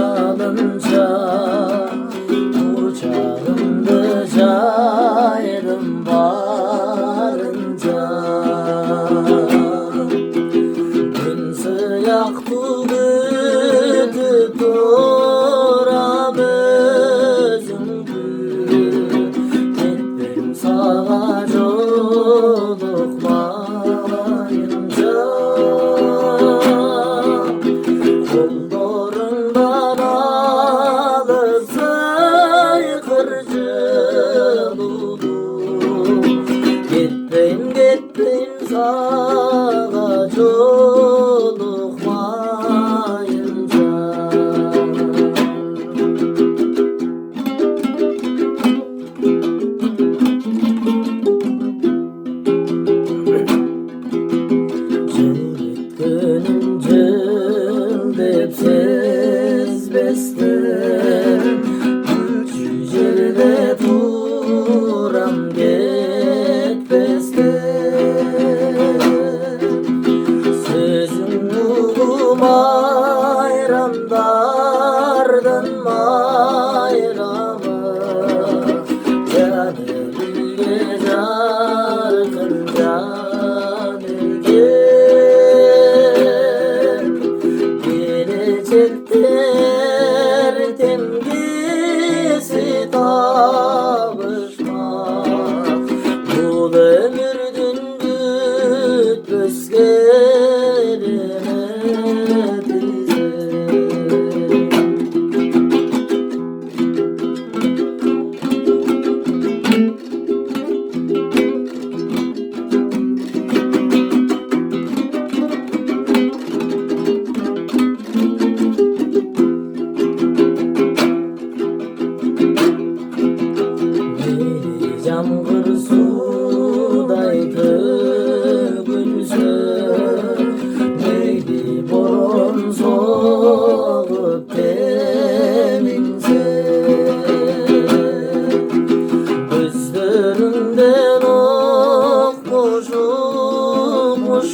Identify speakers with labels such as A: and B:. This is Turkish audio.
A: Canınca kucağımda caydım varınca, gün sıyak tuğdu duram özümdü, gittim sağa jolukmayınca. Kollarından alıp saykırcı dolu, gittim sağa jolukmayınca. Cümlet günüm cümlet siz bestem, cücelde duram gitbestem. Sözüm ulum ayrandardan mayrama, canımge jarkın canımge. Gelecekler temgisi tavışmak, bu ömürdün gütbüs gelene bize. Yağmur sudaydı gülse, neydi boron soğup teminse. Gözlerinden okmuş okmuş